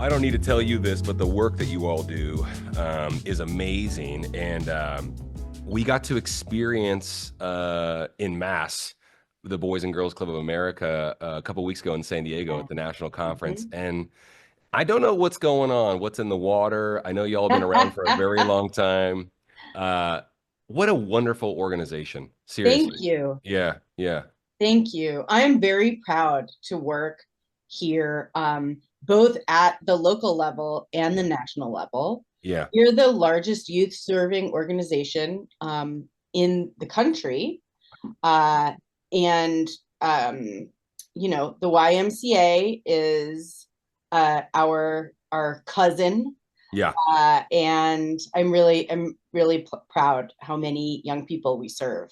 I don't need to tell you this, but the work that you all do is amazing. And we got to experience in mass the Boys and Girls Club of America a couple weeks ago in San Diego at the national conference. Mhm. And I don't know what's going on, what's in the water. I know y'all have been around for a very long time. Uh, what a wonderful organization. Thank Seriously. you. Yeah, yeah, Thank you. I am very proud to work here, both at the local level and the yeah, national level. yeah. We're the largest youth serving organization in the country. Uh, and, um, the YMCA is our cousin. Yeah. And I'm really proud how many young people we serve.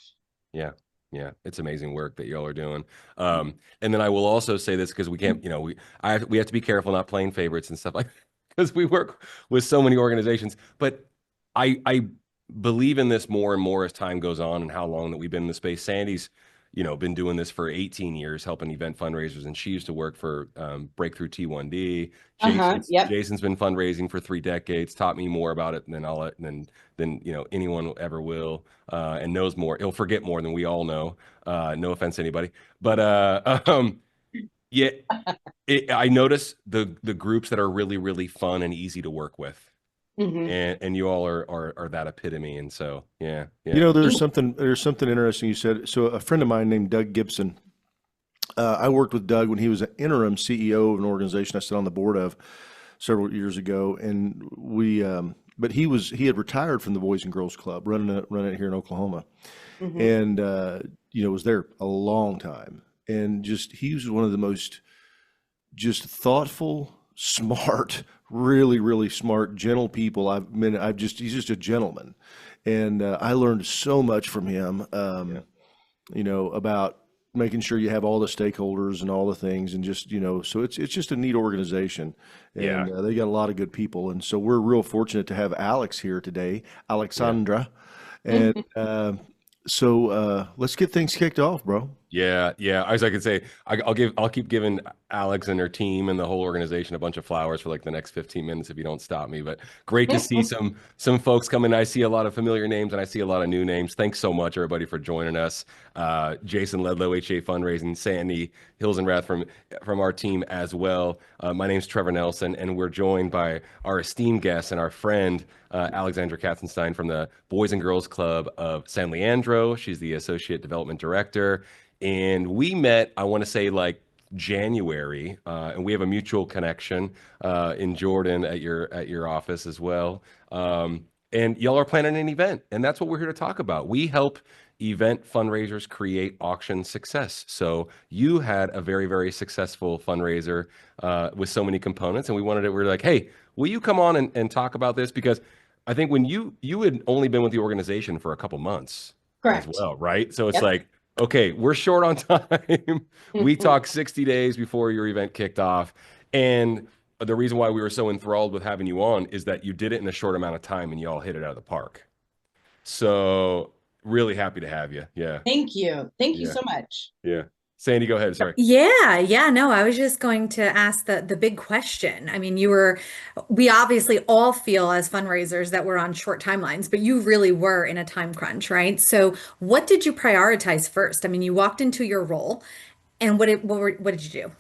Yeah. Yeah. It's amazing work that y'all are doing. And then I will also say this because we can't, we have to be careful not playing favorites and stuff like because we work with so many organizations. But I believe in this more and more as time goes on and how long that we've been in the space. Sandy's, been doing this for 18 years, helping event fundraisers, and she used to work for Breakthrough T1D. Uh-huh. Yep. Jason's been fundraising for 3 decades, taught me more about it than anyone ever will, and knows more. He'll forget more than we all know. No offense to anybody, but yeah, I notice the groups that are really really fun and easy to work with, Hmm. and you all are that epitome. And so yeah, You yeah, know, there's something interesting you said. So a friend of mine named Doug Gibson, I worked with Doug when he was an interim CEO of an organization I sat on the board of several years ago, and but he had retired from the Boys and Girls Club, running it here in Oklahoma, Hmm. and was there a long time, and just he was one of the most just thoughtful, smart, really, really smart, gentle people he's just a gentleman. And I learned so much from him, yeah, about making sure you have all the stakeholders and all the things, and just, so it's just a neat organization, yeah, and they got a lot of good people. And so we're real fortunate to have Alex here today, yeah. Alexandra. And let's get things kicked off, bro. Yeah, yeah. As I could say, I'll keep giving Alex and her team and the whole organization a bunch of flowers for like the next 15 minutes if you don't stop me. But great to see some folks come in. I see a lot of familiar names and I see a lot of new names. Thanks so much, everybody, for joining us. Jason Ledlow, HA Fundraising, Sandy Hills and Rath from our team as well. My name's Trevor Nelson, and we're joined by our esteemed guest and our friend Alexandra Katzenstein from the Boys and Girls Club of San Leandro. She's the Associate Development Director. And we met, I want to say like January, and we have a mutual connection in Jordan at your office as well. And y'all are planning an event, and that's what we're here to talk about. We help event fundraisers create auction success. So you had a very, very successful fundraiser with so many components, and we're like, hey, will you come on and talk about this? Because I think when you had only been with the organization for a couple months as Correct. well, right? So it's Yep. like, okay, we're short on time. We talked 60 days before your event kicked off. And the reason why we were so enthralled with having you on is that you did it in a short amount of time and you all hit it out of the park. So really happy to have you. Yeah. Thank you. Thank you Yeah. so much. Yeah. Sandy, go ahead. Sorry. Yeah, yeah, no, I was just going to ask the big question. I mean, we obviously all feel as fundraisers that we're on short timelines, but you really were in a time crunch, right? So what did you prioritize first? I mean, you walked into your role and what did you do?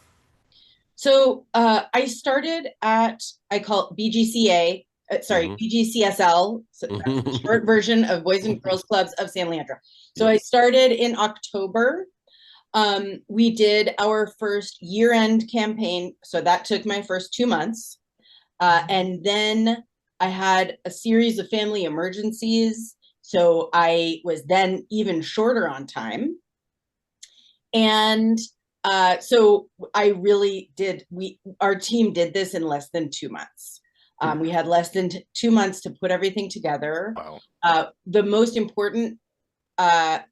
So I started at, I call it BGCA, sorry, Hmm. BGCSL. So that's the short version of Boys and Girls Clubs of San Leandro. So I Yep. started in October. We did our first year-end campaign. So that took my first 2 months. And then I had a series of family emergencies. So I was then even shorter on time. And so I really did, our team did this in less than 2 months. We had less than 2 months to put everything together. Wow. The most important,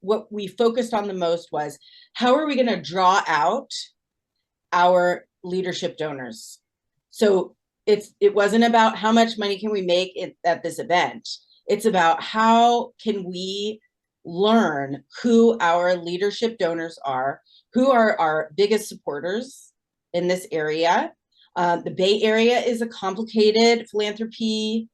what we focused on the most was how are we going to draw out our leadership donors? So it wasn't about how much money can we make at this event. It's about how can we learn who our leadership donors are, who are our biggest supporters in this area, The Bay Area is a complicated philanthropy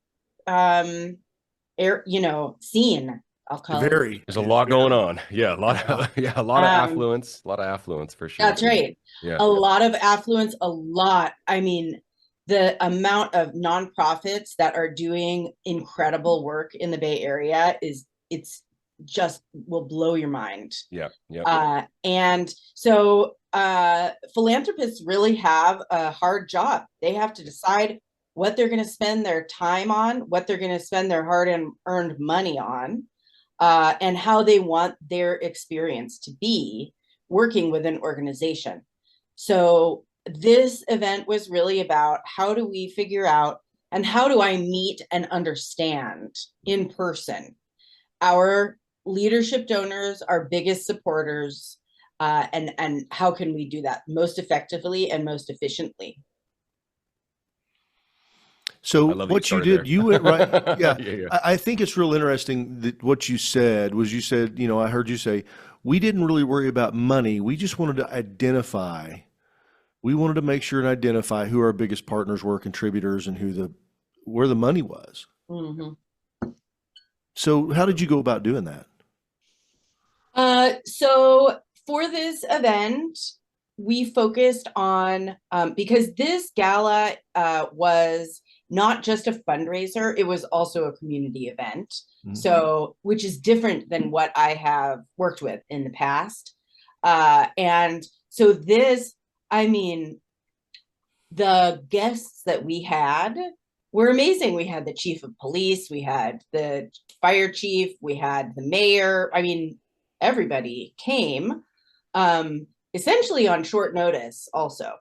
scene, I'll call it. Very. There's a lot going on. Yeah, a lot Yeah. of a lot of Um, affluence for sure. That's right. Yeah. A lot of affluence, a lot. I mean, the amount of nonprofits that are doing incredible work in the Bay Area it's just will blow your mind. Yeah. Yeah. And so philanthropists really have a hard job. They have to decide what they're going to spend their time on, what they're going to spend their hard and earned money on, and how they want their experience to be working with an organization. So this event was really about how do we figure out and how do I meet and understand in person our leadership donors, our biggest supporters, and how can we do that most effectively and most efficiently? So I love that what you started did, there. you went right. Yeah. Yeah. I think it's real interesting that what you said was, I heard you say, we didn't really worry about money. We just wanted to identify, we wanted to make sure and identify who our biggest partners were, contributors, and where the money was. Mm-hmm. So how did you go about doing that? So for this event, we focused on, because this gala was not just a fundraiser, it was also a community event. Mm-hmm. So, which is different than what I have worked with in the past. And so this, I mean, the guests that we had were amazing. We had the chief of police, we had the fire chief, we had the mayor. I mean, everybody came, essentially on short notice also.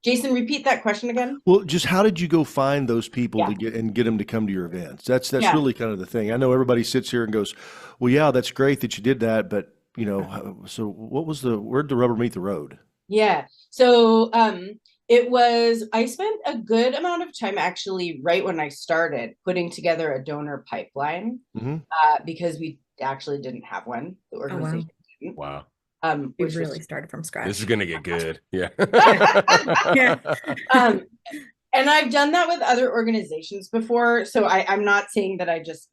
Jason, repeat that question again. Well, just how did you go find those people to get them to come to your events? That's really kind of the thing. I know everybody sits here and goes, well, yeah, that's great that you did that, but so where'd the rubber meet the road? Yeah. So, I spent a good amount of time actually right when I started putting together a donor pipeline, mm-hmm. Because we actually didn't have one. The organization didn't. Wow. We really started from scratch. This is going to get good. Yeah. Yeah. And I've done that with other organizations before. So I'm not saying that I just,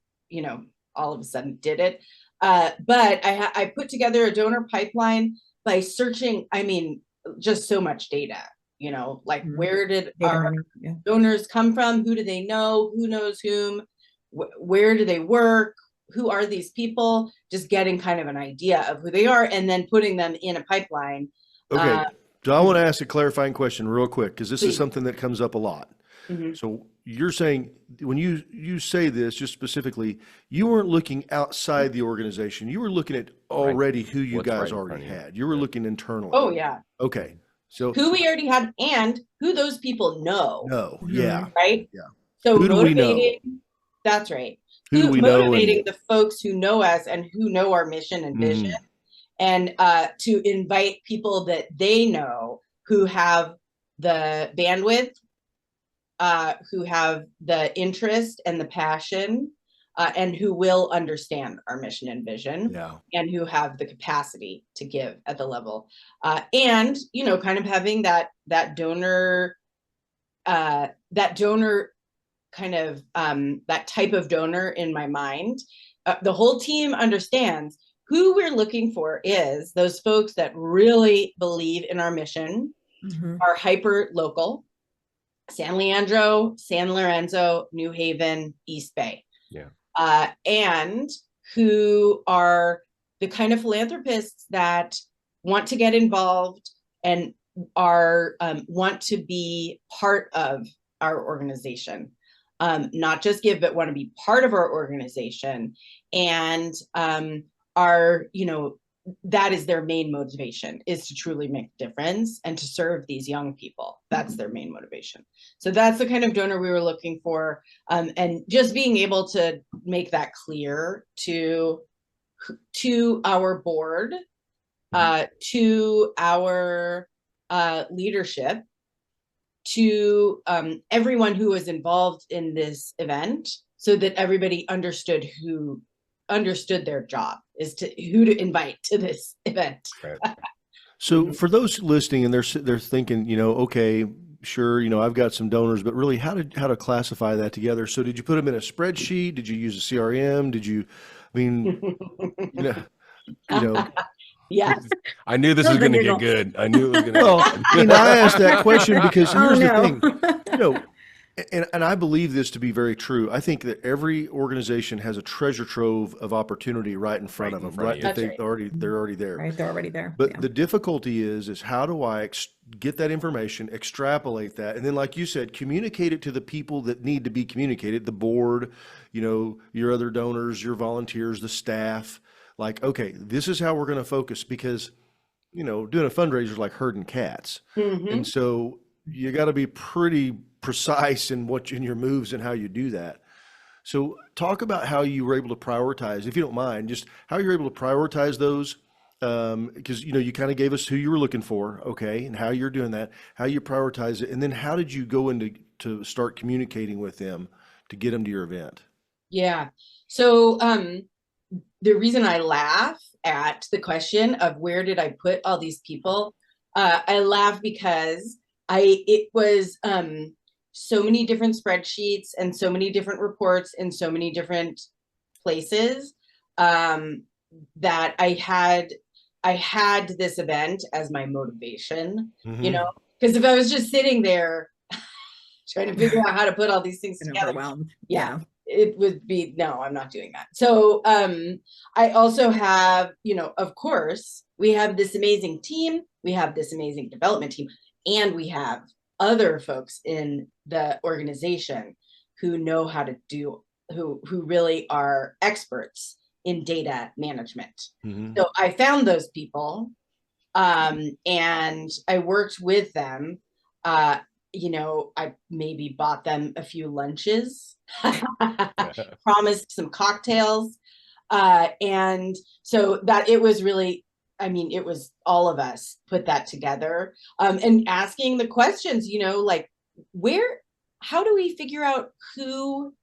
all of a sudden did it. But I put together a donor pipeline by searching, just so much data, like mm-hmm. where did our donors come from? Who do they know? Who knows whom? Where do they work? Who are these people? Just getting kind of an idea of who they are and then putting them in a pipeline. Okay. So I want to ask a clarifying question real quick, because this is something that comes up a lot. Mm-hmm. So you're saying when you say this, just specifically, you weren't looking outside the organization. You were looking at already who you guys already had. You were looking internally. Oh, yeah. Okay. So who we already had and who those people know. No. Yeah. Right? Yeah. So who do we know? That's right. Who do we motivating the folks who know us and who know our mission and vision, and to invite people that they know who have the bandwidth, who have the interest and the passion, and who will understand our mission and vision, and who have the capacity to give at the level, and kind of having that donor kind of that type of donor in my mind. The whole team understands who we're looking for is those folks that really believe in our mission, are hyper local, San Leandro, San Lorenzo, New Haven, East Bay. And who are the kind of philanthropists that want to get involved and are want to be part of our organization. Not just give, but want to be part of our organization, and are, that is their main motivation, is to truly make a difference and to serve these young people. That's their main motivation. So that's the kind of donor we were looking for, and just being able to make that clear to our board, to our leadership, to everyone who was involved in this event, so that everybody understood their job is who to invite to this event. Right. So for those listening and they're thinking, okay, sure, I've got some donors, but really how to classify that together. So did you put them in a spreadsheet? Did you use a CRM? I mean, you know, you know, Yes. I knew this was Love the going to get giggle. good. I knew it was going to well, get good. I asked that question because Oh here's the no. thing, you know, and I believe this to be very true. I think that every organization has a treasure trove of opportunity right in front Right of in them, front of right? you. That That's right. they're already there. Right, they're already there. But Yeah. the difficulty is how do I get that information, extrapolate that, and then, like you said, communicate it to the people that need to be communicated, the board, your other donors, your volunteers, the staff. Like, okay, this is how we're going to focus because, doing a fundraiser is like herding cats. Mhm. And so you got to be pretty precise in your moves and how you do that. So talk about how you were able to prioritize, if you don't mind, just how you're able to prioritize those. Because you kind of gave us who you were looking for, okay, and how you're doing that, how you prioritize it, and then how did you go into to start communicating with them to get them to your event? Yeah. So the reason I laugh at the question of where did I put all these people, I laugh because it was so many different spreadsheets and so many different reports in so many different places, that I had this event as my motivation, Mm-hmm. because if I was just sitting there trying to figure out how to put all these things And together, overwhelmed. yeah, Yeah. it would be, no, I'm not doing that. So I also have, of course, we have this amazing team, we have this amazing development team, and we have other folks in the organization who know how to do, who really are experts in data management. Mm-hmm. So I found those people, and I worked with them. I maybe bought them a few lunches, promised some cocktails. And so that it was really, it was all of us put that together, and asking the questions, like how do we figure out who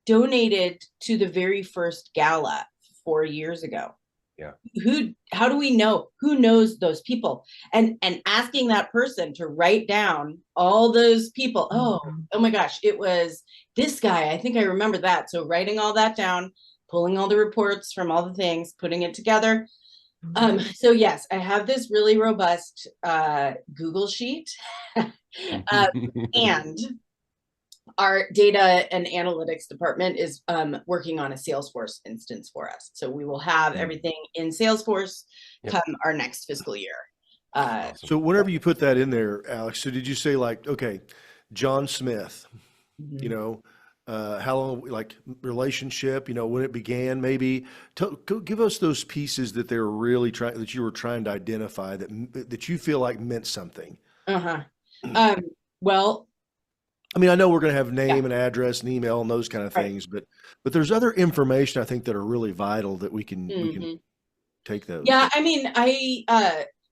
donated to the very first gala 4 years ago? Yeah. How do we know who knows those people, and asking that person to write down all those people. Oh my gosh, it was this guy, I think I remember that. So writing all that down, pulling all the reports from all the things, putting it together. So yes, I have this really robust Google sheet. And our data and analytics department is working on a Salesforce instance for us. So we will have everything in Salesforce come our next fiscal year. Awesome. So whenever you put that in there, Alex, so did you say like, okay, John Smith, how long, like relationship, when it began, maybe give us those pieces that they're really that you were trying to identify that you feel like meant something. Well, I know we're going to have name and address and email and those kind of things, but there's other information I think that are really vital that we can take those. Yeah,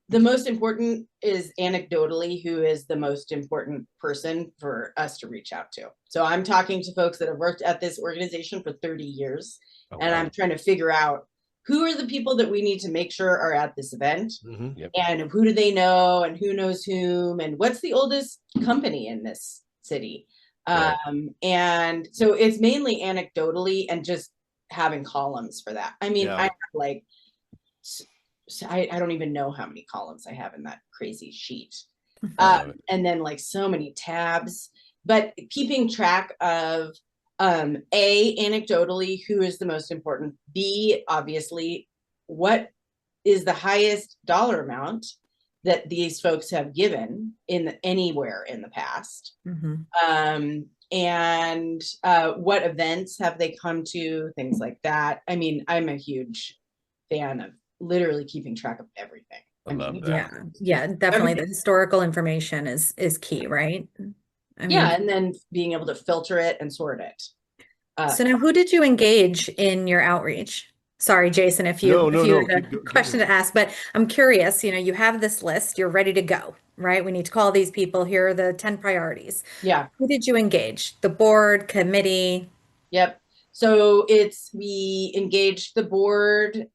the most important is anecdotally who is the most important person for us to reach out to. So I'm talking to folks that have worked at this organization for 30 years, and I'm trying to figure out who are the people that we need to make sure are at this event, and who do they know, and who knows whom, and what's the oldest company in this city. And so it's mainly anecdotally and just having columns for that. I have like, I don't even know how many columns I have in that crazy sheet. And then like so many tabs, but keeping track of A, anecdotally, who is the most important, B, obviously, what is the highest dollar amount that these folks have given anywhere in the past. And what events have they come to, things like that. I'm a huge fan of literally keeping track of everything. I love that. Yeah, definitely. Everything. The historical information is key, right? And then being able to filter it and sort it. So now, who did you engage in your outreach? Sorry, Jason, if you had a question to ask, but I'm curious, you have this list, you're ready to go, right? We need to call these people. Here are the 10 priorities. Yeah. Who did you engage? The board, committee? Yep. So we engaged the board.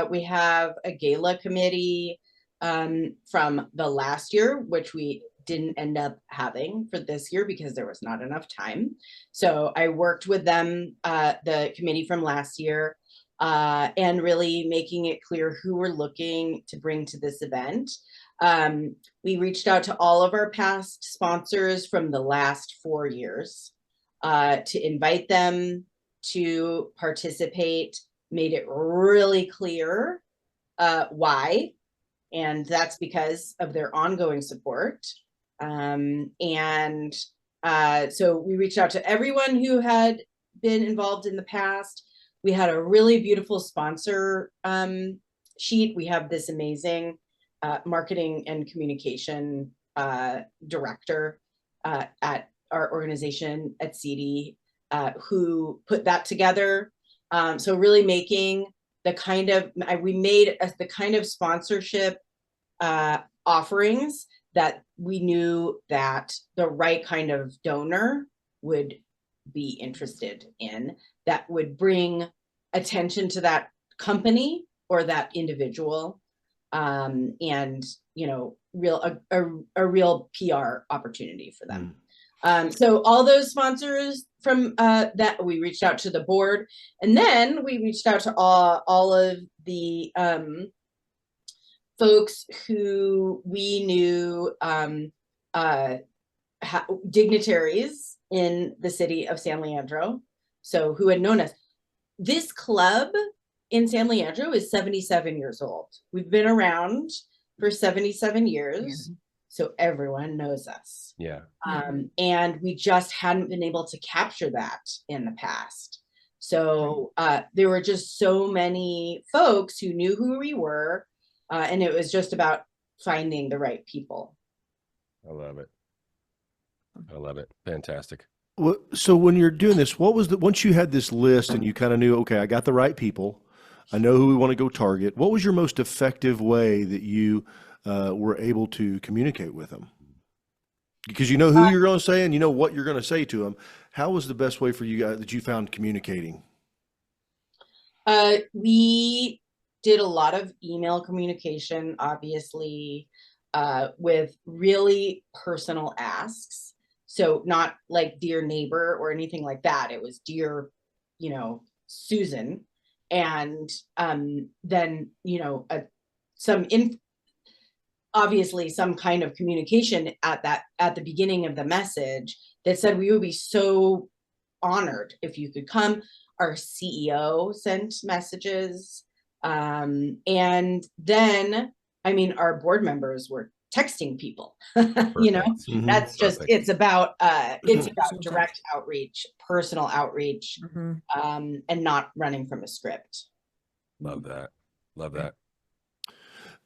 We have a gala committee. from the last year, which we didn't end up having for this year because there was not enough time. So I worked with them, the committee from last year, and really making it clear who we're looking to bring to this event. We reached out to all of our past sponsors from the last 4 years to invite them to participate, made it really clear why. And that's because of their ongoing support. So we reached out to everyone who had been involved in the past. We had a really beautiful sponsor sheet. We have this amazing marketing and communication director at our organization at CD who put that together. So really making the kind of, we made the kind of sponsorship offerings that we knew that the right kind of donor would be interested in, that would bring attention to that company or that individual, and a real PR opportunity for them. So all those sponsors from that, we reached out to the board, and then we reached out to all of the folks who we knew, dignitaries in the city of San Leandro, so who had known us. This club in San Leandro is 77 years old. We've been around for 77 years. Yeah. So everyone knows us. Yeah. And we just hadn't been able to capture that in the past. So there were just so many folks who knew who we were, and it was just about finding the right people. I love it. I love it. Fantastic. Well, so when you're doing this, what was once you had this list and you kind of knew, okay, I got the right people, I know who we want to go target, what was your most effective way that you were able to communicate with them? Because you know who you're going to say and you know what you're going to say to them. How was the best way for you guys that you found communicating? We did a lot of email communication, obviously, with really personal asks. So not like dear neighbor or anything like that. It was dear, Susan. And then, obviously some kind of communication at the beginning of the message that said, we would be so honored if you could come. Our CEO sent messages. And then, our board members were texting people, that's just, it's about direct outreach, personal outreach, and not running from a script. Love that. Love that.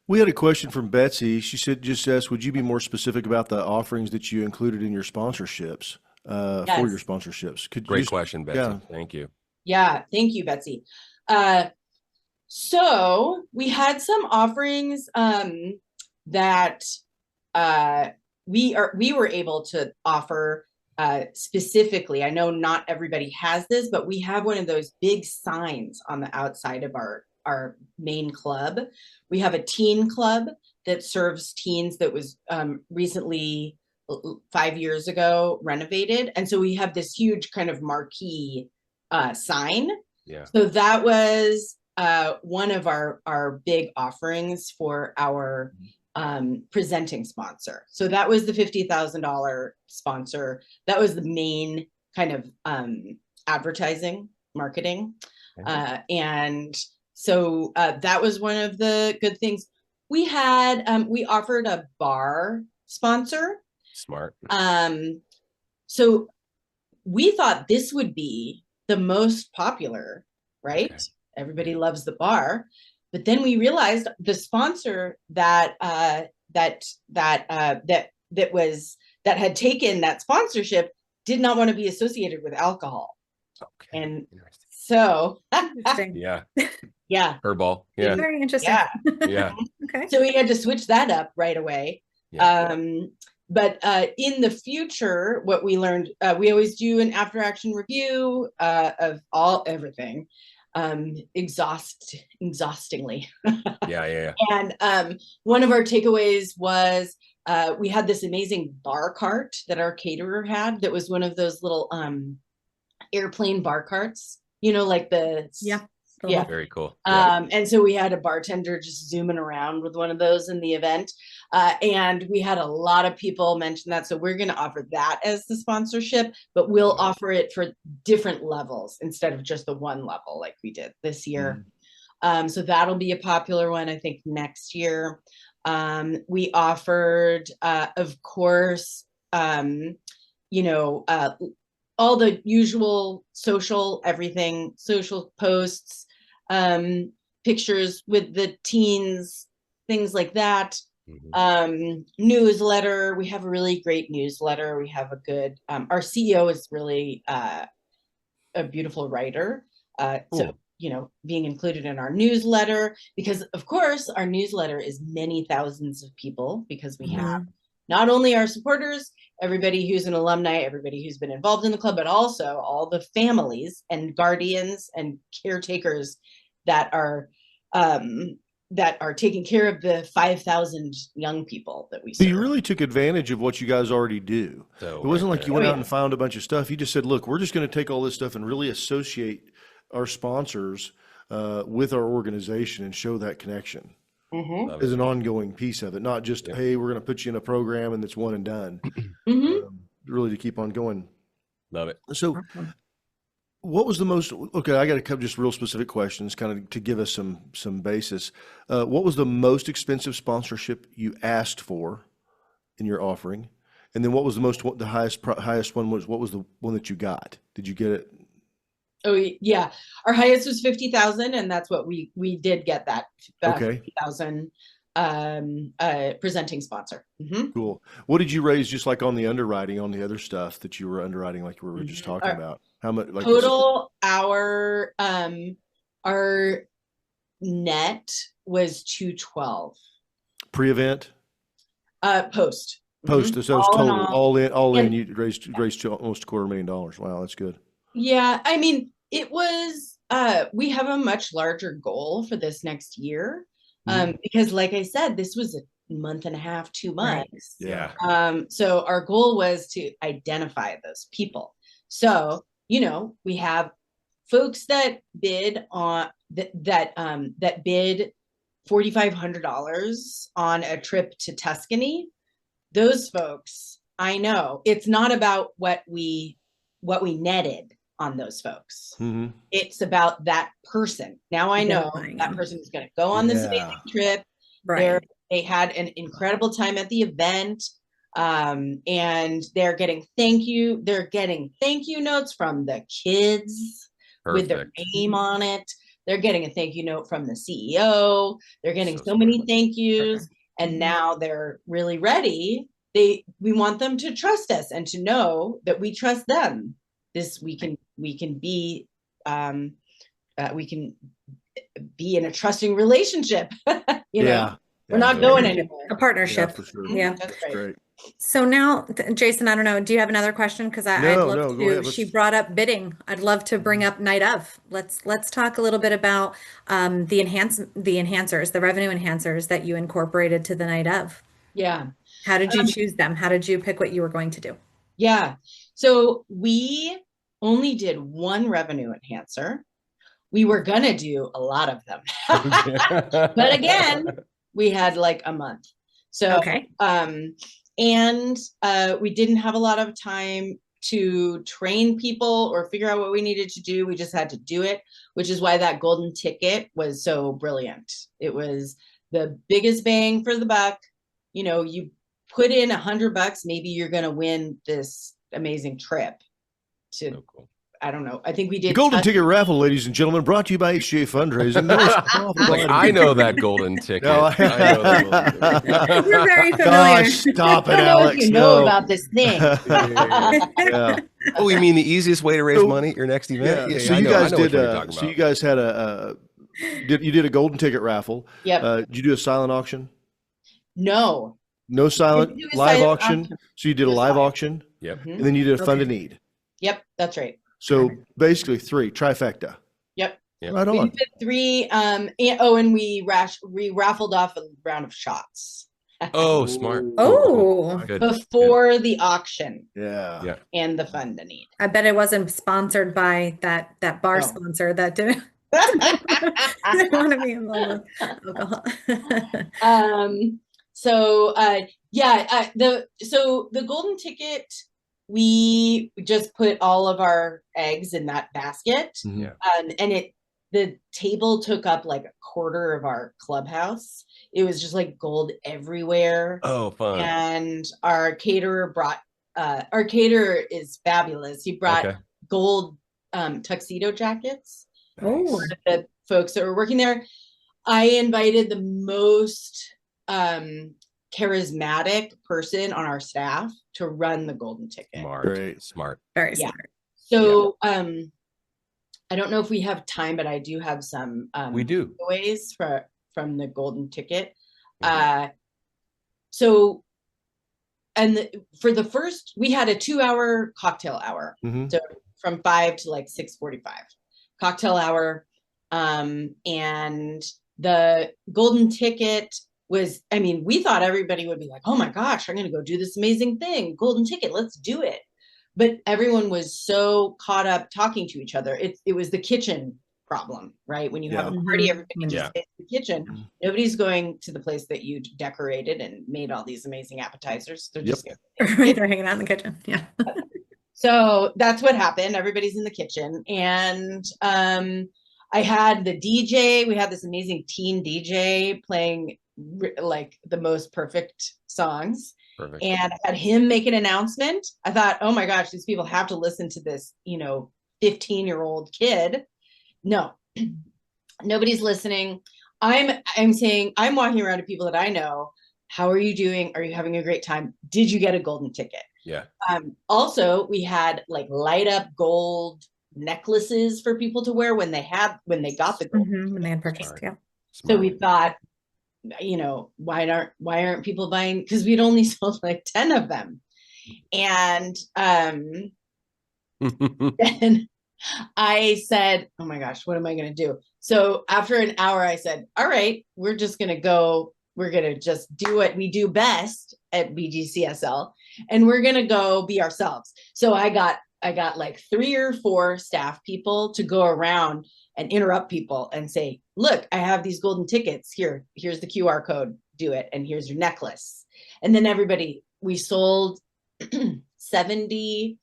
We had a question from Betsy. She said, just asked, would you be more specific about the offerings that you included in your sponsorships, for your sponsorships? Great question, Betsy. Yeah. Thank you. Yeah. Thank you, Betsy. So we had some offerings, that we were able to offer specifically. I know not everybody has this, but we have one of those big signs on the outside of our main club. We have a teen club that serves teens that was recently 5 years ago renovated. And so we have this huge kind of marquee sign. Yeah. So that was one of our big offerings for our presenting sponsor. So that was the $50,000 sponsor. That was the main kind of advertising, marketing. And so that was one of the good things. We had, we offered a bar sponsor. Smart. So we thought this would be the most popular, right? Okay. Everybody loves the bar. But then we realized the sponsor that had taken that sponsorship did not want to be associated with alcohol. Okay. And so yeah. Yeah. Herbal. Yeah. Very interesting. Yeah. Yeah. Okay. So we had to switch that up right away. Yeah. But in the future, what we learned, we always do an after action review of everything. exhaustingly. Yeah. And one of our takeaways was we had this amazing bar cart that our caterer had that was one of those little airplane bar carts, like Yeah. yeah. Very cool. Yeah. And so we had a bartender just zooming around with one of those in the event. And we had a lot of people mention that. So we're going to offer that as the sponsorship, but we'll offer it for different levels instead of just the one level like we did this year. So that'll be a popular one, I think, next year. We offered, of course, all the usual social posts, pictures with the teens, things like that. Newsletter. We have a really great newsletter. We have a good, our CEO is really a beautiful writer. So, being included in our newsletter, because of course our newsletter is many thousands of people, because we have not only our supporters, everybody who's an alumni, everybody who's been involved in the club, but also all the families and guardians and caretakers that are taking care of the 5,000 young people that we serve. So you really took advantage of what you guys already do. So it wasn't like you went out and found a bunch of stuff. You just said, look, we're just going to take all this stuff and really associate our sponsors with our organization and show that connection as an ongoing piece of it, not just, hey, we're going to put you in a program and it's one and done. Really to keep on going. Love it. So what was the most, okay, I got to come just real specific questions kind of to give us some basis. What was the most expensive sponsorship you asked for in your offering? And then what was the highest one what was the one that you got? Did you get it? Oh yeah, our highest was 50,000, and that's what we did get that. Okay. 50,000 presenting sponsor. Cool. What did you raise just like on the underwriting, on the other stuff that you were underwriting, like we were just talking about? How much? Like total, our net was 212. Pre-event? Post. Post. So that was total. All in. You raised almost $250,000. Wow, that's good. Yeah, I mean, it was. We have a much larger goal for this next year, because, like I said, this was a month and a half, 2 months. Right. Yeah. So our goal was to identify those people. So we have folks that bid on that bid $4,500 on a trip to Tuscany. Those folks, I know it's not about what we netted on those folks. It's about that person. Now I know that person is going to go on this amazing trip. Right. They had an incredible time at the event. And they're getting thank you notes from the kids with their name on it. They're getting a thank you note from the CEO. They're getting so many thank yous. And now they're really ready. We want them to trust us and to know that we trust them. We can be in a trusting relationship. We're not going anywhere. A partnership. Yeah, for sure. Yeah. That's great. So now, Jason, I don't know. Do you have another question? Because I'd love to. Go ahead. She brought up bidding. I'd love to bring up Night of. Let's talk a little bit about the enhancers, the revenue enhancers that you incorporated to the Night of. Yeah. How did you choose them? How did you pick what you were going to do? Yeah. So we only did one revenue enhancer. We were going to do a lot of them. But again, we had like a month. So, okay. And we didn't have a lot of time to train people or figure out what we needed to do. We just had to do it, which is why that golden ticket was so brilliant. It was the biggest bang for the buck. You put in $100, maybe you're going to win this amazing trip to, so cool. I don't know. I think we did. The golden ticket raffle, ladies and gentlemen, brought to you by HGA Fundraising. I know that golden ticket. No, I know that golden ticket. You're very familiar. Gosh, stop it, I don't know Alex. if you know about this thing. Yeah. Oh, you mean the easiest way to raise money at your next event? Yeah. Yeah, So I you know guys what did. you're talking So about. you guys had you did a golden ticket raffle. Yep. Did you do a silent auction? No. No silent, Didn't do a live silent auction. So you did a Just live live. auction, Yep. and then you did a fund to need. Yep, that's right. So basically 3 trifecta. Yep. Yeah. Right We on. did 3. And we raffled off a round of shots Oh, smart. Ooh. Cool, cool. Oh, Good. before the auction Yeah. Yeah. and the fund to need. I bet it wasn't sponsored by that bar No. sponsor that didn't, didn't want to be involved with alcohol. The golden ticket, we just put all of our eggs in that basket. Mhm. Yeah. And the table took up like a quarter of our clubhouse. It was just like gold everywhere. Oh, fun. And our caterer is fabulous. He brought Okay. gold tuxedo jackets Oh, Nice. for the folks that were working there. I invited the most charismatic person on our staff to run the golden ticket. Smart. Great. Smart. very Yeah. smart. So I don't know if we have time, but I do have some We do. giveaways from the golden ticket. Mhm. For the first, we had a 2-hour cocktail hour. Mhm. So from 5 to like 6:45 cocktail hour. And the golden ticket was, I mean, we thought everybody would be like, oh my gosh, I'm going to go do this amazing thing. Golden ticket, let's do it. But everyone was so caught up talking to each other. It was the kitchen problem, right? When you have a party, Mhm. everybody just Yeah. stays in the kitchen. Mhm. Nobody's going to the place that you decorated and made all these amazing appetizers. They're Yep. just Right, they're hanging out in the kitchen. Yeah. so that's what happened. Everybody's in the kitchen. And I had the DJ. We had this amazing teen DJ playing like the most perfect songs. Perfect. And I had him make an announcement. I thought, oh my gosh, these people have to listen to this, 15-year-old kid. No, nobody's listening. I'm saying, I'm walking around to people that I know. How are you doing? Are you having a great time? Did you get a golden ticket? Yeah. Also, we had like light up gold necklaces for people to wear when they got the gold. When they had purchased, Smart. yeah. So we thought, why aren't people buying? Because we'd only sold like 10 of them. And then I said, oh my gosh, what am I going to do? So after an hour, I said, all right, we're just going to go. We're going to just do what we do best at BGCSL, and we're going to go be ourselves. So I got like 3 or 4 staff people to go around and interrupt people and say, look, I have these golden tickets here. Here's the QR code. Do it. And here's your necklace. And then we sold 70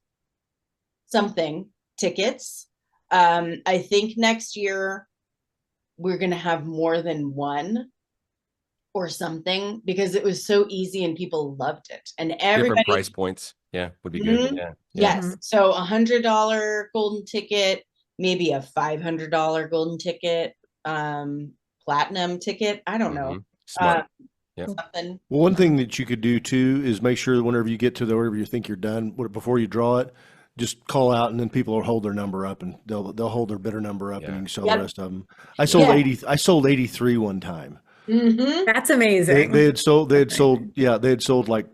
something tickets. I think next year we're going to have more than one or something, because it was so easy and people loved it. And everybody, different price points. Yeah, would be good. Mhm. Yeah. Yes. So $100 golden ticket, maybe a $500 golden ticket, platinum ticket. I don't know. Smart. Yeah. Something. Well, one thing that you could do too is make sure that whenever you get to wherever you think you're done, before you draw it, just call out, and then people will hold their number up, and they'll hold their bidder number up, and you can sell the rest of them. I sold 83 one time. That's amazing. They had sold like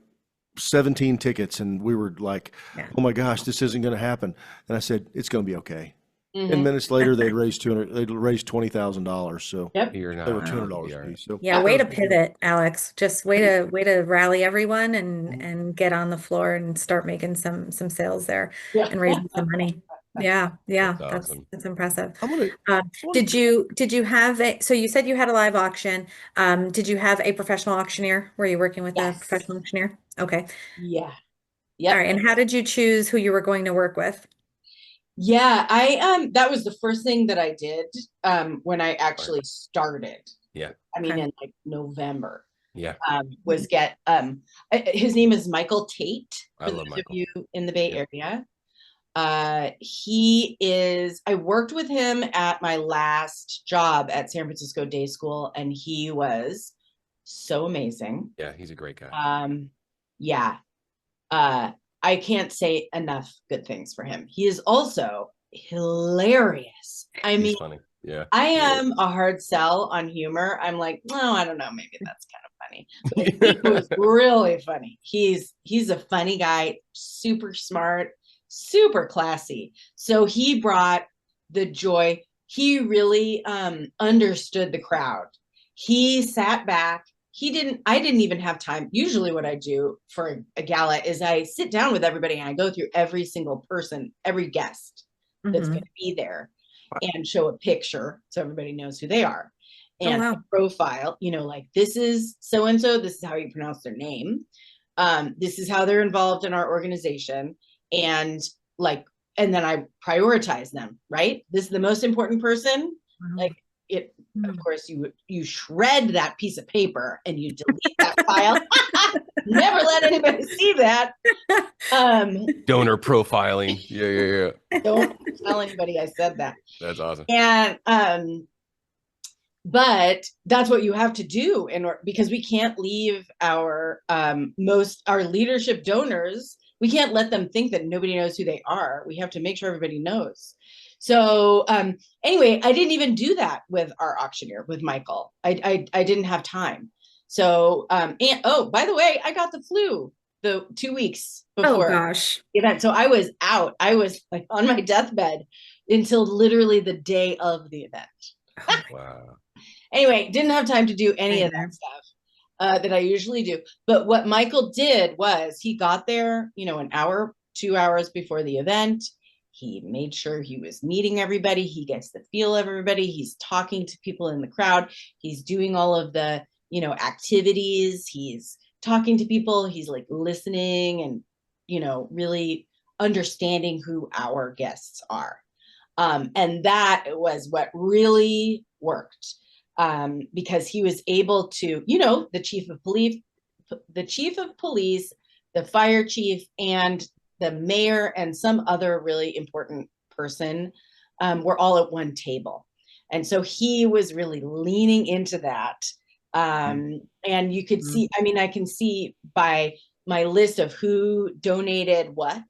17 tickets, and we were like, oh my gosh, this isn't going to happen. And I said, it's going to be okay. And minutes later, they'd raised $20,000. So Yep. they were $200 a piece. So Way to pivot, Alex. Just way to rally everyone and get on the floor and start making some sales there and raising some money. Yeah, That's awesome. that's impressive. Did Did you have so you said you had a live auction. Did you have a professional auctioneer? Were you working with a professional auctioneer? Okay. Yeah. All right. And how did you choose who you were going to work with? Yeah, that was the first thing that I did when I actually started. Yeah. I mean, in like November. Yeah. Was get his name is Michael Tate, for those of you in the Bay Area. I worked with him at my last job at San Francisco Day School, and he was so amazing. Yeah, he's a great guy. I can't say enough good things for him. He is also hilarious. I mean, funny. Yeah. I am a hard sell on humor. I'm like, no, I don't know. Maybe that's kind of funny. But he was really funny. He's a funny guy, super smart, super classy. So he brought the joy. he really understood the crowd. He sat back. I didn't even have time. Usually what I do for a gala is I sit down with everybody and I go through every single person, every guest that's going to be there, and show a picture so everybody knows who they are. Oh, And wow. a profile, you know, like, this is so-and-so, this is how you pronounce their name. This is how they're involved in our organization. And like, and then I prioritize them, right? This is the most important person. Like, it, of course, you shred that piece of paper and you delete that file. Never let anybody see that. Donor profiling. Yeah. Don't tell anybody I said that. That's awesome. And but that's what you have to do in order, because we can't leave our our leadership donors, we can't let them think that nobody knows who they are. We have to make sure everybody knows. So anyway, I didn't even do that with our auctioneer, with Michael. I didn't have time. So and oh, by the way, I got the flu the 2 weeks before gosh. the event. So I was out. I was like on my deathbed until literally the day of the event. Wow. Anyway, didn't have time to do any of that stuff that I usually do. But what Michael did was he got there, you know, an hour, 2 hours before the event. He made sure he was meeting everybody. He gets the feel of everybody. He's talking to people in the crowd. He's doing all of the, you know, activities. He's talking to people. He's like listening and, you know, really understanding who our guests are. And that was what really worked. Because he was able to, you know, the chief of police, the fire chief, and the mayor, and some other really important person were all at one table. And so he was really leaning into that. And you could see, I mean, I can see by my list of who donated what,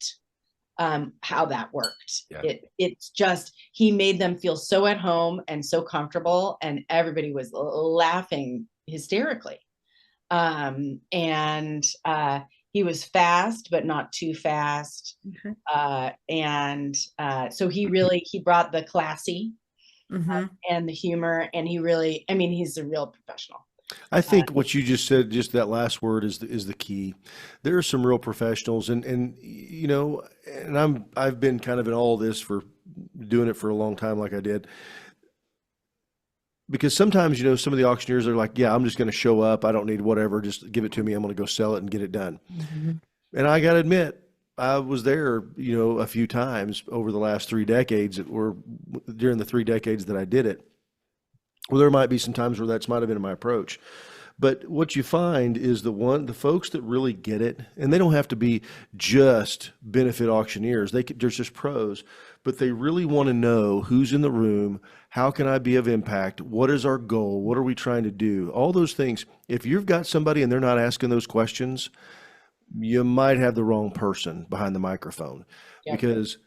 how that worked. Yeah. It's just, he made them feel so at home and so comfortable, and everybody was laughing hysterically. And he was fast, but not too fast. So he brought the classy and the humor, and he really, I mean, he's a real professional. I think what you just said, just that last word is the key. There are some real professionals, and you know, and I've been kind of in all this for doing it for a long time, like I did. Because sometimes, you know, some of the auctioneers are like, yeah, I'm just going to show up. I don't need whatever. Just give it to me. I'm going to go sell it and get it done. And I got to admit, I was there, you know, a few times over the last 3 decades, or during the 3 decades that I did it. Well, there might be some times where that might have been my approach. But what you find is the folks that really get it, and they don't have to be just benefit auctioneers. There's just pros, but they really want to know who's in the room. How can I be of impact? What is our goal? What are we trying to do? All those things. If you've got somebody and they're not asking those questions, you might have the wrong person behind the microphone. Yep. Because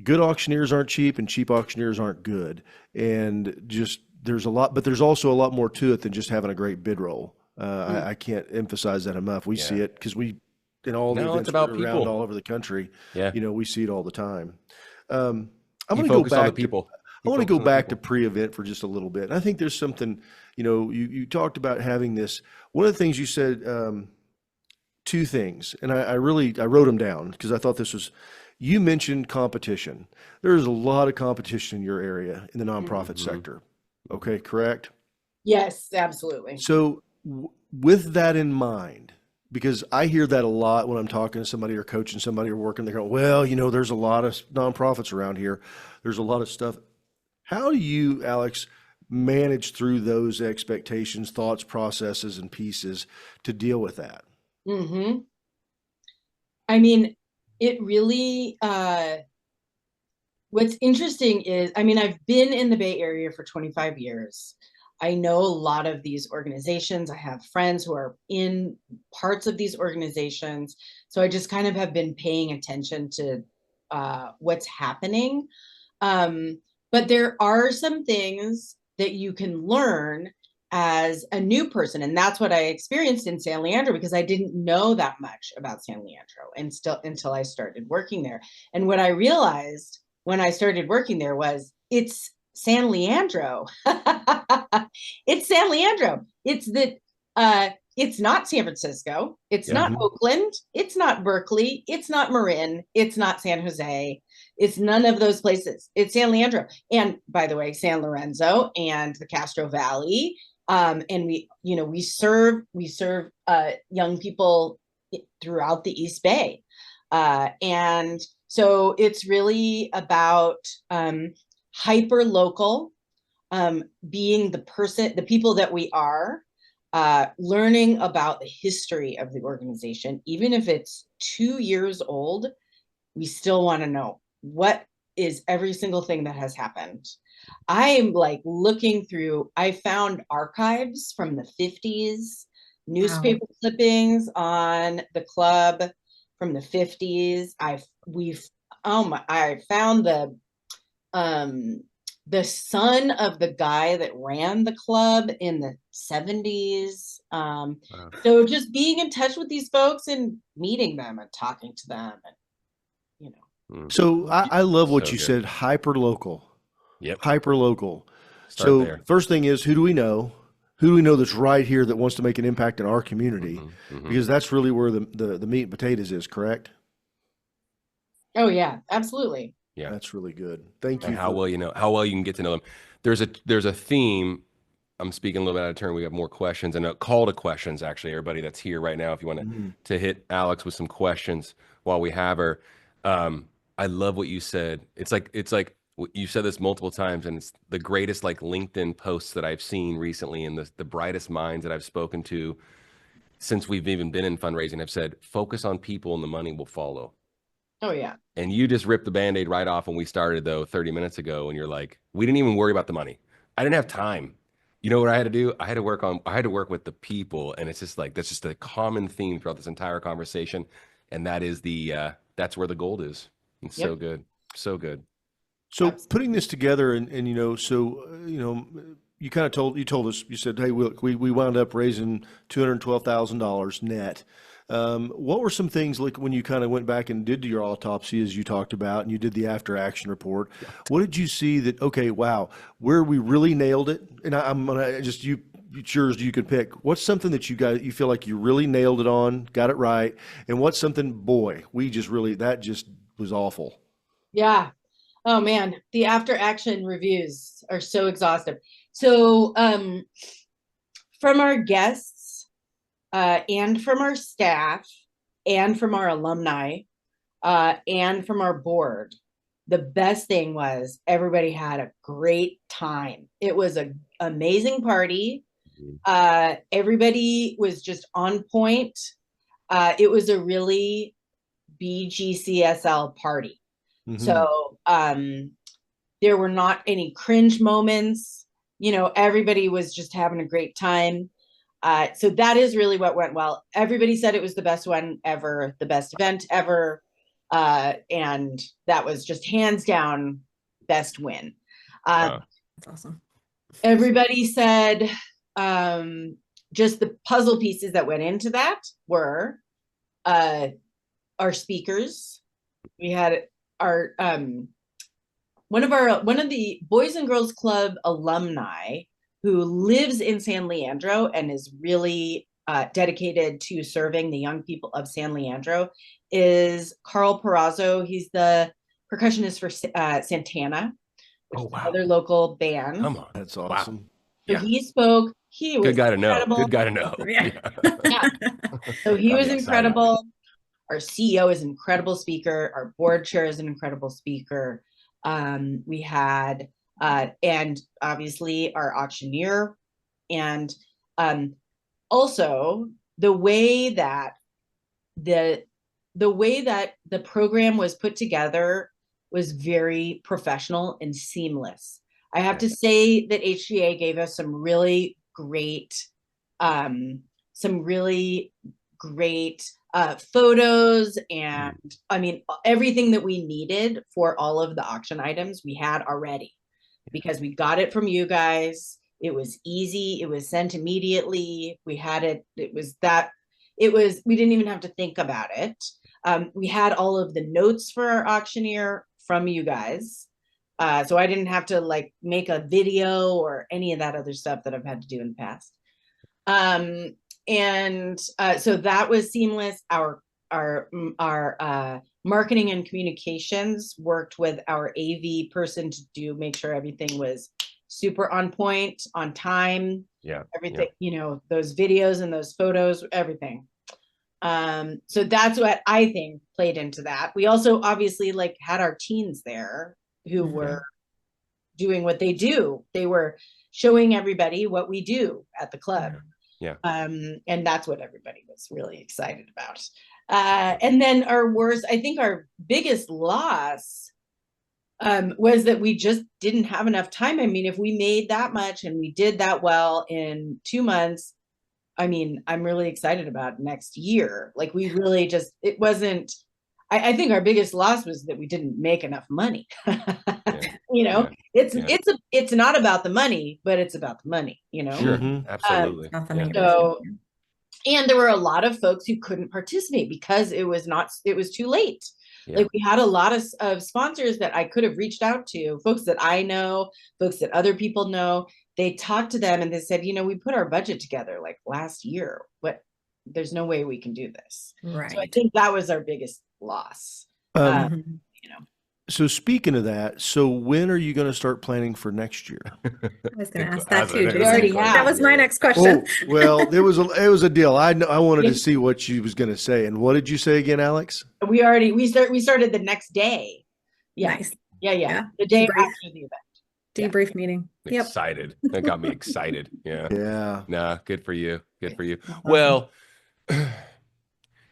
good auctioneers aren't cheap, and cheap auctioneers aren't good. And just, there's a lot, but there's also a lot more to it than just having a great bid roll. I can't emphasize that enough. We see it because in all the events around all over the country, you know, we see it all the time. I'm going to go back to people. I want to go back to pre-event for just a little bit. And I think there's something, you know, you talked about having this. One of the things you said, 2 things, and I wrote them down because I thought this was, you mentioned competition. There's a lot of competition in your area in the nonprofit sector. Okay, correct? Yes, absolutely. So with that in mind, because I hear that a lot when I'm talking to somebody or coaching somebody or working, they're going, well, you know, there's a lot of nonprofits around here. There's a lot of stuff. How do you, Alex, manage through those expectations, thoughts, processes, and pieces to deal with that? I mean, it really, what's interesting is, I mean, I've been in the Bay Area for 25 years. I know a lot of these organizations. I have friends who are in parts of these organizations. So I just kind of have been paying attention to what's happening. But there are some things that you can learn as a new person. And that's what I experienced in San Leandro, because I didn't know that much about San Leandro until I started working there. And what I realized when I started working there was it's San Leandro. It's San Leandro. It's not San Francisco. It's Yeah. not Oakland. It's not Berkeley. It's not Marin. It's not San Jose. It's none of those places. It's San Leandro. And by the way, San Lorenzo and the Castro Valley. And we serve young people throughout the East Bay. And so it's really about hyper local, being the people that we are, learning about the history of the organization. Even if it's 2 years old, we still want to know what is every single thing that has happened. I am like looking through, I found archives from the 50s, newspaper clippings on the club from the 50s. I found the son of the guy that ran the club in the 70s. Wow. So just being in touch with these folks and meeting them and talking to them, and So I love what So you good. said, hyper local. Yep. Hyper local. Start So there. first thing is, who do we know? Who do we know that's right here that wants to make an impact in our community? Because that's really where the meat and potatoes is, correct? oh yeah, absolutely. Yeah. That's really good. Thank And you. how well you can get to know them. There's a theme. I'm speaking a little bit out of turn. We have more questions and a call to questions, actually, everybody that's here right now. If you want to hit Alex with some questions while we have her. I love what you said. It's like you said this multiple times, and it's the greatest like LinkedIn posts that I've seen recently, and the brightest minds that I've spoken to since we've even been in fundraising have said, focus on people and the money will follow. Oh yeah. And you just ripped the Band-Aid right off when we started, though, 30 minutes ago. And you're like, we didn't even worry about the money. I didn't have time. You know what I had to do? I had to work with the people. And it's just like, that's just a common theme throughout this entire conversation. And that is that's where the gold is. It's so good. So good. So Absolutely. putting this together and you kind of told us, you said, hey, we wound up raising $212,000 net. What were some things like when you kind of went back and did your autopsy, as you talked about, and you did the after action report? What did you see that, okay, wow, where we really nailed it? And I'm going to just, it's yours, you can pick. What's something that you feel like you really nailed it on, got it right? And what's something, boy, that just was awful. Yeah. Oh man, the after action reviews are so exhaustive. So from our guests, and from our staff, and from our alumni, and from our board, the best thing was everybody had a great time. It was an amazing party. Everybody was just on point. It was a really BGCSL party. So there were not any cringe moments. Everybody was just having a great time. So that is really what went well. Everybody said it was the best one ever, the best event ever. And that was just hands down best win. Wow. That's awesome. Everybody said just the puzzle pieces that went into that were our speakers. We had our one of the Boys and Girls Club alumni who lives in San Leandro and is really dedicated to serving the young people of San Leandro is Carl Perazzo. He's the percussionist for Santana, which is another local band. Come on. That's awesome. Wow. So he spoke. He was good guy to incredible. know. Good guy to know. Yeah. So he was incredible. Our CEO is an incredible speaker. Our board chair is an incredible speaker. We had, and obviously our auctioneer, and also the way that the program was put together was very professional and seamless. I have to say that HGA gave us some really great photos, and I mean, everything that we needed for all of the auction items we had already, because we got it from you guys. It was easy. It was sent immediately. We had it. We didn't even have to think about it. We had all of the notes for our auctioneer from you guys. So I didn't have to like make a video or any of that other stuff that I've had to do in the past. So that was seamless. Our marketing and communications worked with our AV person to make sure everything was super on point, on time. Yeah. Everything, those videos and those photos, everything. So that's what I think played into that. We also obviously like had our teens there who were doing what they do. They were showing everybody what we do at the club. Yeah. And that's what everybody was really excited about. And then I think our biggest loss was that we just didn't have enough time. I mean, if we made that much and we did that well in 2 months, I mean, I'm really excited about next year. Like we really just, it wasn't, I think our biggest loss was that we didn't make enough money. It's not about the money, but it's about the money, Sure. Absolutely. So, and there were a lot of folks who couldn't participate because it was too late. Like we had a lot of sponsors that I could have reached out to, folks that I know, folks that other people know. They talked to them and they said, we put our budget together like last year, but there's no way we can do this. Right. So I think that was our biggest loss. So speaking of that, so when are you going to start planning for next year? I was going to ask that too, Jason. already have. That was my next question. Oh, well, it was a deal. I wanted to see what she was going to say. And what did you say again, Alex? We started the next day. Yeah. Nice. Yeah. The day after the event. Debrief meeting. Yep. Excited. That got me excited. Yeah. Yeah. Nah, good for you. Good for you. Well,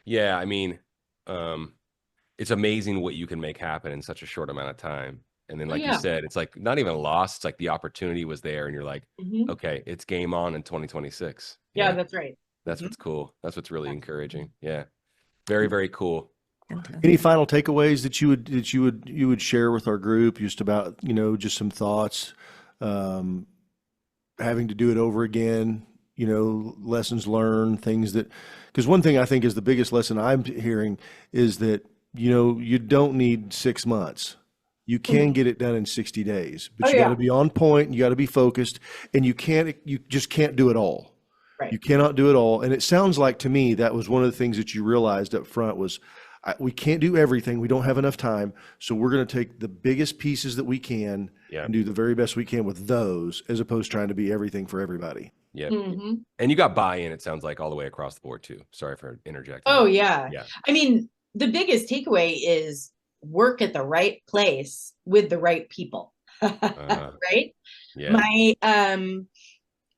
yeah, I mean, it's amazing what you can make happen in such a short amount of time. And then, like you said, it's like not even a loss. It's like the opportunity was there and you're like, okay, it's game on in 2026. Yeah, that's right. That's what's cool. That's what's really encouraging. Yeah. Very, very cool. Any final takeaways that you would share with our group, just about, just some thoughts, having to do it over again, lessons learned, things that, because one thing I think is the biggest lesson I'm hearing is that, you don't need 6 months. You can get it done in 60 days, but you got to be on point. You got to be focused, and you just can't do it all. Right. You cannot do it all. And it sounds like to me, that was one of the things that you realized up front was, we can't do everything. We don't have enough time. So we're going to take the biggest pieces that we can and do the very best we can with those, as opposed to trying to be everything for everybody. Yeah. And you got buy-in, it sounds like, all the way across the board too. Sorry for interjecting. Oh, yeah. I mean, the biggest takeaway is work at the right place with the right people. Right? Yeah.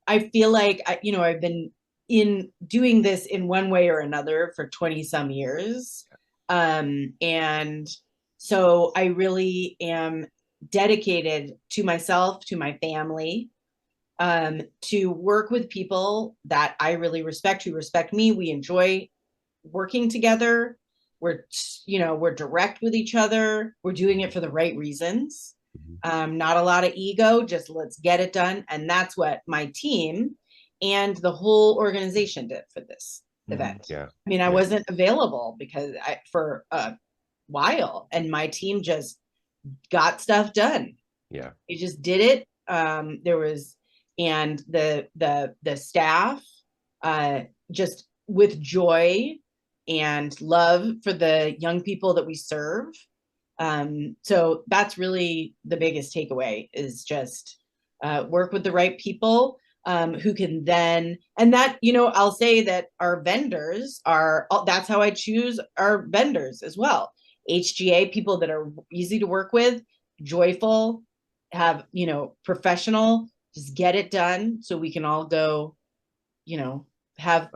I feel like, I've been doing this in one way or another for 20 some years. And so I really am dedicated to myself, to my family, to work with people that I really respect, who respect me. We enjoy working together. We're direct with each other. We're doing it for the right reasons. Not a lot of ego, just let's get it done. And that's what my team and the whole organization did for this event. I mean, I wasn't available for a while, and my team just got stuff done. They just did it. And the staff, just with joy and love for the young people that we serve. So that's really the biggest takeaway, is just work with the right people, who can then, and that, I'll say that our vendors that's how I choose our vendors as well. HGA, people that are easy to work with, joyful, have, professional, just get it done so we can all go, have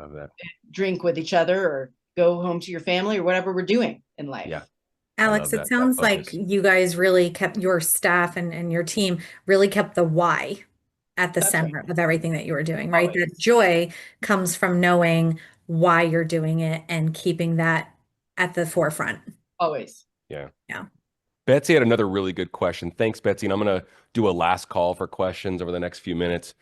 drink with each other or go home to your family or whatever we're doing in life. Yeah. Alex, it sounds like you guys really kept your staff and your team really kept the why at the center of everything that you were doing, right? Always. That joy comes from knowing why you're doing it and keeping that at the forefront. Always. Yeah. Yeah. Betsy had another really good question. Thanks, Betsy. And I'm going to do a last call for questions over the next few minutes.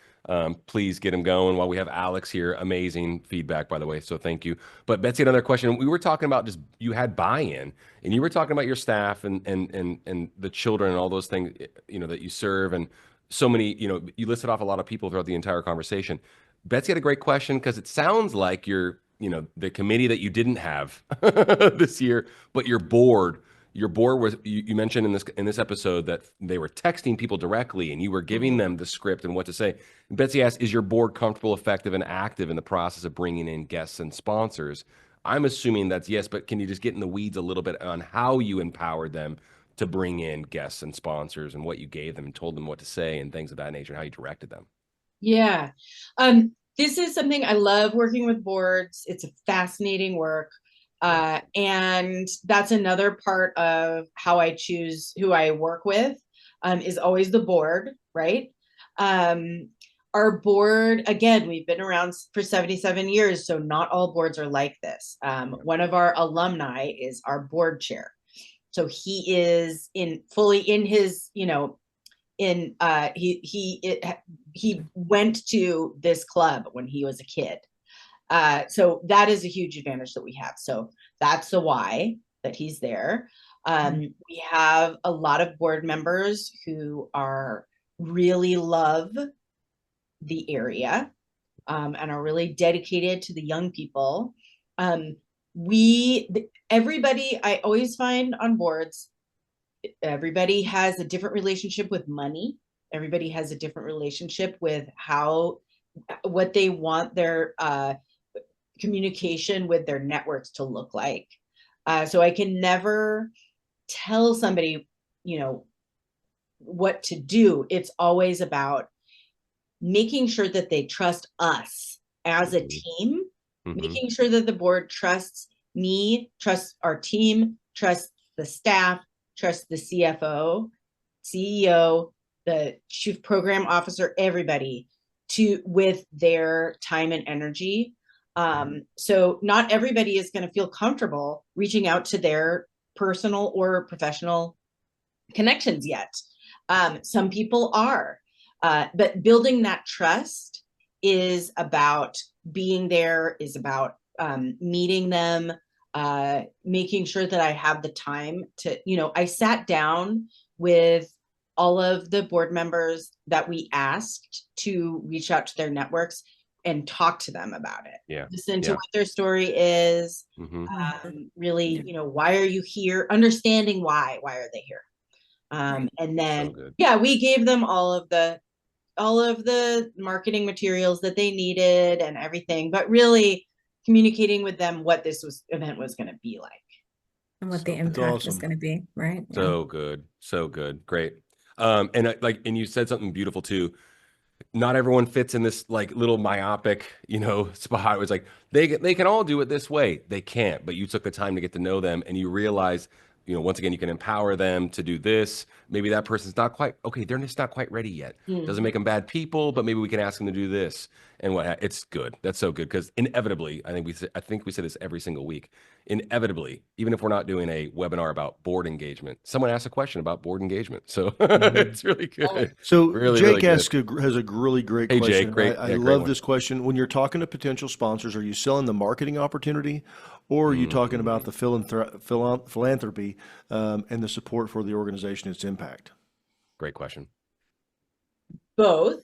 Please get them going while we have Alex here. Amazing feedback, by the way. So thank you. But Betsy, another question. We were talking about just you had buy-in, and you were talking about your staff and the children and all those things, that you serve, and so many. You listed off a lot of people throughout the entire conversation. Betsy had a great question because it sounds like the committee that you didn't have this year, but your board was you mentioned in this episode that they were texting people directly and you were giving them the script and what to say. And Betsy asked, is your board comfortable, effective, and active in the process of bringing in guests and sponsors? I'm assuming that's yes, but can you just get in the weeds a little bit on how you empowered them to bring in guests and sponsors and what you gave them and told them what to say and things of that nature and how you directed them? Yeah. This is something I love working with boards. It's a fascinating work. And that's another part of how I choose who I work with, is always the board, right? Our board, again, we've been around for 77 years, so not all boards are like this. One of our alumni is our board chair. So he is fully in his, he went to this club when he was a kid. So that is a huge advantage that we have. So that's the why that he's there. We have a lot of board members who really love the area, and are really dedicated to the young people. Everybody, I always find on boards, everybody has a different relationship with money. Everybody has a different relationship with what they want their communication with their networks to look like. So I can never tell somebody, what to do. It's always about making sure that they trust us as a team, making sure that the board trusts me, trusts our team, trusts the staff, trusts the CFO, CEO, the chief program officer, everybody with their time and energy. So not everybody is going to feel comfortable reaching out to their personal or professional connections yet. Some people are, but building that trust is about being there, is about meeting them, making sure that I have the time to, I sat down with all of the board members that we asked to reach out to their networks and talk to them about it. Yeah. Listen to what their story is. Really, why are you here? Understanding why are they here? And then, we gave them all of the marketing materials that they needed and everything, but really communicating with them what this event was going to be like. And what the impact was going to be, right? So good. So good. Great. And you said something beautiful too. Not everyone fits in this little myopic, spot. It was like they can all do it this way. They can't, but you took the time to get to know them and you realize, once again, you can empower them to do this. Maybe that person's not quite okay. They're just not quite ready yet. Doesn't make them bad people, but maybe we can ask them to do this and it's good. That's so good because inevitably, I think we say this every single week. Inevitably, even if we're not doing a webinar about board engagement, someone asks a question about board engagement. So it's really good. So really, Jake really has a really great question. question. Jake, great. I love this question. When you're talking to potential sponsors, are you selling the marketing opportunity, or are you talking about the philanthropy and the support for the organization, its impact? Great question. Both.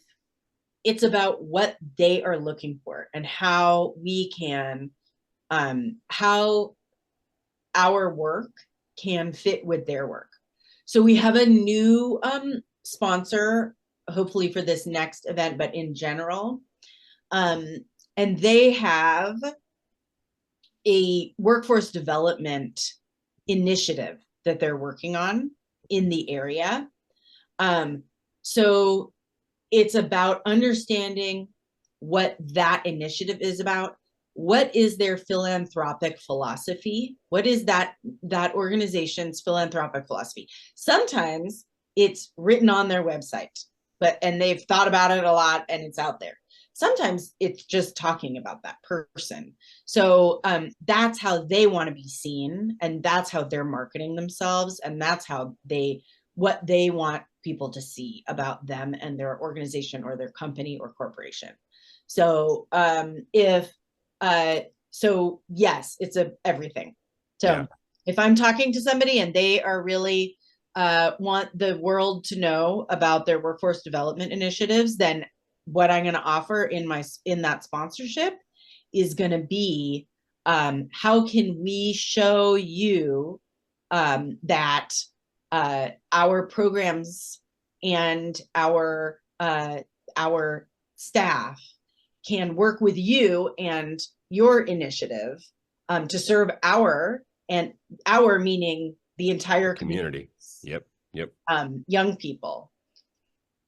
It's about what they are looking for and how we can, how our work can fit with their work. So we have a new sponsor, hopefully for this next event, but in general. And they have a workforce development initiative that they're working on in the area. So it's about understanding what that initiative is about. What is their philanthropic philosophy? What is that organization's philanthropic philosophy? Sometimes it's written on their website, and they've thought about it a lot and it's out there. sometimes it's just talking about that person. So that's how they want to be seen, and that's how they're marketing themselves, and that's how what they want people to see about them and their organization or their company or corporation. So so yes, it's everything. So Yeah. if I'm talking to somebody and they are really want the world to know about their workforce development initiatives, then what I'm going to offer in that sponsorship is going to be how can we show you that our programs and our staff can work with you and your initiative to serve our meaning the entire Community. Yep. Yep. young people.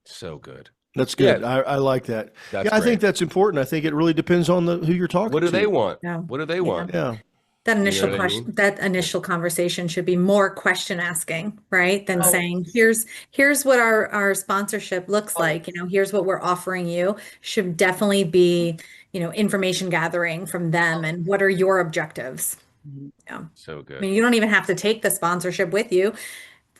So good. That's good. Yeah, I like that. that's Yeah, I think great. that's important. I think it really depends on who you're talking What do they to. want? Yeah. What do they Yeah. want? Yeah. That You know initial what I question, mean? that Yeah. initial conversation should be more question asking, right? Than Oh, saying, here's what our sponsorship looks oh, like, here's what we're offering you. Should definitely be, information gathering from them and what are your objectives? Yeah. I So good. mean, you don't even have to take the sponsorship with you.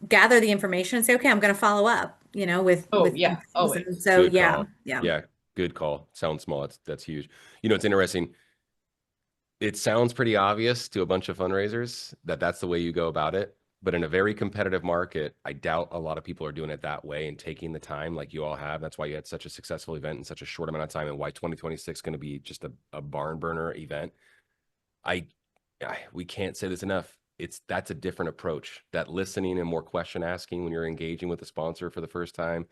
Gather the information and say, okay, I'm going to follow up, with yeah, these things. always. And so, Good yeah, call. yeah. Yeah, good call. Sounds small. That's huge. It's interesting. It sounds pretty obvious to a bunch of fundraisers that that's the way you go about it. But in a very competitive market, I doubt a lot of people are doing it that way and taking the time like you all have. That's why you had such a successful event in such a short amount of time, and why 2026 is going to be just a barn burner event. I, we can't say this enough. That's a different approach. That listening and more question asking when you're engaging with a sponsor for the first time,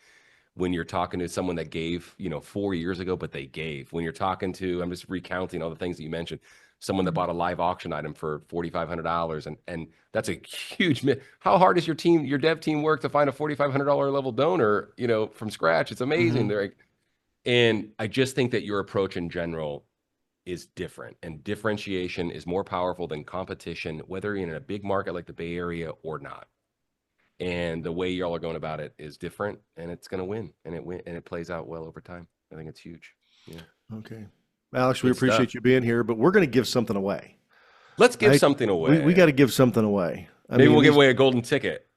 when you're talking to someone that gave, 4 years ago, but they gave. When you're talking to, I'm just recounting all the things that you mentioned, someone that bought a live auction item for $4,500, and that's a huge. How hard does your dev team work to find a $4,500 level donor, from scratch? It's amazing. Hmm. They're like, and I just think that your approach in general is different, and differentiation is more powerful than competition, whether you're in a big market like the Bay Area or not. And the way y'all are going about it is different, and it's going to win, and it plays out well over time. I think it's huge. Yeah, Okay. Alex, we good appreciate stuff. you being here, but we're going to give something away. Let's give I something we got away. to give something away. I Maybe mean, we'll give away a golden ticket.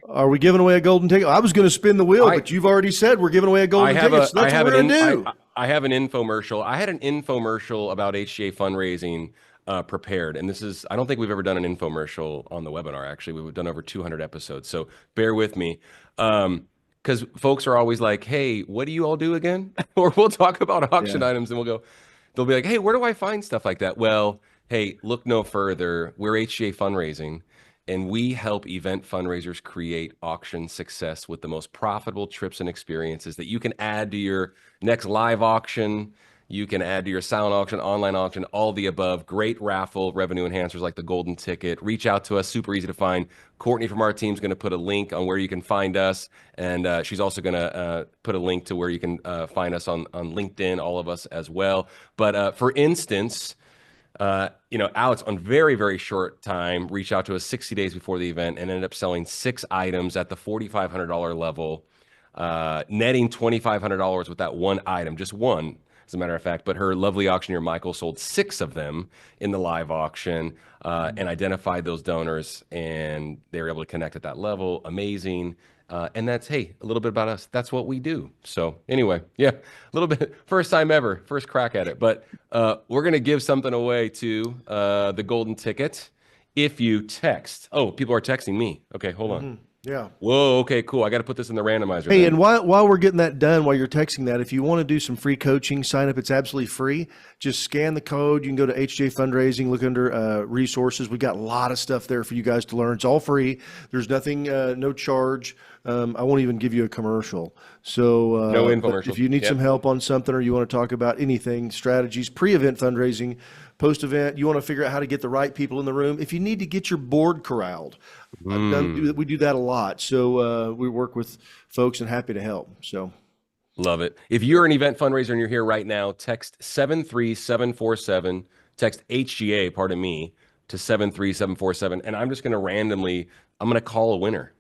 are we giving away a golden ticket? I was going to spin the wheel, I but you've already said we're giving away a golden ticket. So that's what we're going to do. I have an infomercial. I had an infomercial about HGA fundraising prepared, and I don't think we've ever done an infomercial on the webinar. Actually, we've done over 200 episodes, so bear with me. Because folks are always like, "Hey, what do you all do again?" Or we'll talk about auction Yeah. items, and they'll be like, "Hey, where do I find stuff like that?" Well, hey, look no further. We're HGA Fundraising, and we help event fundraisers create auction success with the most profitable trips and experiences that you can add to your next live auction. You can add to your silent auction, online auction, all the above. Great raffle revenue enhancers like the golden ticket. Reach out to us. Super easy to find. Courtney from our team is going to put a link on where you can find us. And she's also going to put a link to where you can find us on LinkedIn, all of us as well. But for instance, Alex, on very, very short time, reached out to us 60 days before the event and ended up selling 6 items at the $4,500 level, netting $2,500 with that one item, just one, as a matter of fact. But her lovely auctioneer, Michael, sold 6 of them in the live auction and identified those donors, and they were able to connect at that level. Amazing. And that's, hey, a little bit about us. That's what we do. So anyway, yeah, a little bit, first time ever, first crack at it. But we're going to give something away to the golden ticket if you text. Oh, people are texting me. Okay, hold on. Yeah. Whoa, okay, cool. I got to put this in the randomizer Hey, then. and while we're getting that done, while you're texting that, if you want to do some free coaching, sign up. It's absolutely free. Just scan the code. You can go to HJ Fundraising, look under resources. We got a lot of stuff there for you guys to learn. It's all free. There's nothing, no charge. I won't even give you a commercial. So No but infomercial. if you need Yep. some help on something, or you want to talk about anything, strategies, pre-event fundraising, post-event, you want to figure out how to get the right people in the room. If you need to get your board corralled, we do that a lot. So we work with folks and happy to help. So Love it. If you're an event fundraiser and you're here right now, text 73747, text HGA, pardon me, to 73747. And I'm just going to I'm going to call a winner.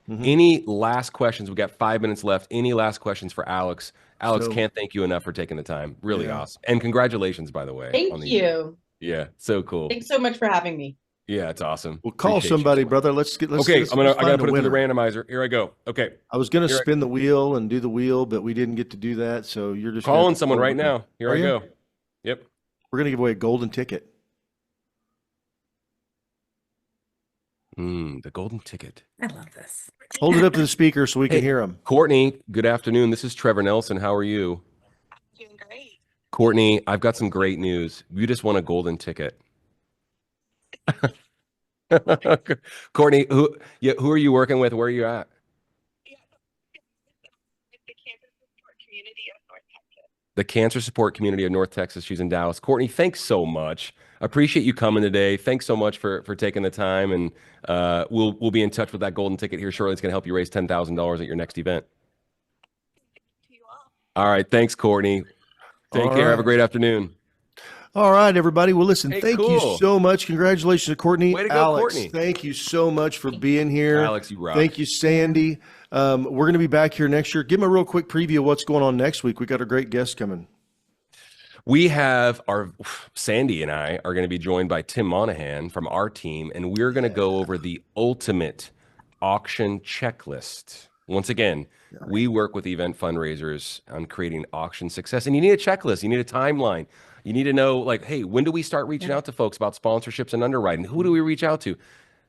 Any last questions? We got 5 minutes left. Any last questions for Alex? Alex, can't thank you enough for taking the time. Really awesome. And congratulations, by the way. Thank you. Yeah, so cool. Thanks so much for having me. Yeah, it's awesome. Well, call somebody, brother. Let's okay, I gotta put it through the randomizer. Here I go. Okay. I was gonna spin the wheel and do the wheel, but we didn't get to do that. So you're just calling someone right now. Here I go. Yep. We're gonna give away a golden ticket. The golden ticket. I love this. Hold it up to the speaker so we can hear him. Courtney, good afternoon. This is Trevor Nelson. How are you? Doing great. Courtney, I've got some great news. You just won a golden ticket. Courtney, who are you working with? Where are you at? The Cancer Support Community of North Texas. The Cancer Support Community of North Texas. She's in Dallas. Courtney, thanks so much. Appreciate you coming today. Thanks so much for taking the time, and we'll be in touch with that golden ticket here shortly. It's going to help you raise $10,000 at your next event. To you all. All right, thanks, Courtney. Take care. Have a great afternoon. All right, everybody. Well, listen, thank cool. you so much. Congratulations to Courtney. Way to go, Alex, Courtney. thank you so much for being here. Alex, you rock. Thank you, Sandy. We're going to be back here next year. Give them a real quick preview of what's going on next week. We got a great guest coming. We have Sandy and I are going to be joined by Tim Monahan from our team, and we're going to go over the ultimate auction checklist. Once again, we work with event fundraisers on creating auction success, and you need a checklist. You need a timeline. You need to know, like, hey, when do we start reaching out to folks about sponsorships and underwriting? Who do we reach out to?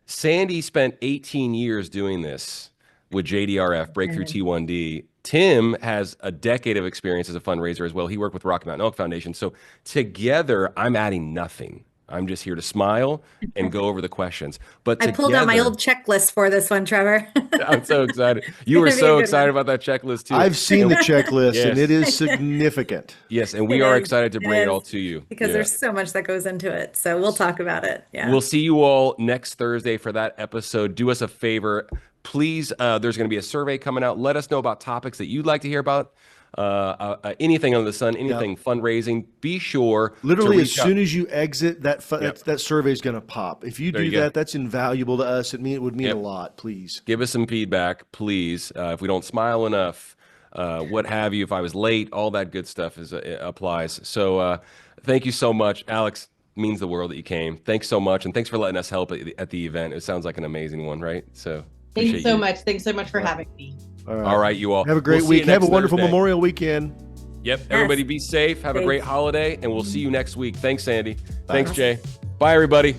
Sandy spent 18 years doing this with JDRF, Breakthrough T1D. Tim has a decade of experience as a fundraiser as well. He worked with Rocky Mountain Elk Foundation. So together, I'm adding nothing. I'm just here to smile and go over the questions. But I pulled out my old checklist for this one, Trevor. I'm so excited. You were so excited about that checklist too. I've seen the checklist, and it is significant. Yes, and we are excited to bring it all to you. Because there's so much that goes into it. So we'll talk about it. Yeah. We'll see you all next Thursday for that episode. Do us a favor. Please, there's going to be a survey coming out. Let us know about topics that you'd like to hear about. Anything under the sun, anything fundraising. Be sure. Literally, as soon as you exit, that survey is going to pop. If you do that, that's invaluable to us. It would mean a lot. Please give us some feedback, please. If we don't smile enough, what have you? If I was late, all that good stuff applies. So, thank you so much, Alex. Means the world that you came. Thanks so much, and thanks for letting us help at the event. It sounds like an amazing one, right? So. Thanks so much. Thanks so much for having me. All right, you all. Have a great week. Have a wonderful Memorial weekend. Yep. Everybody be safe. Have a great holiday, and we'll see you next week. Thanks, Sandy. Thanks, Jay. Bye, everybody.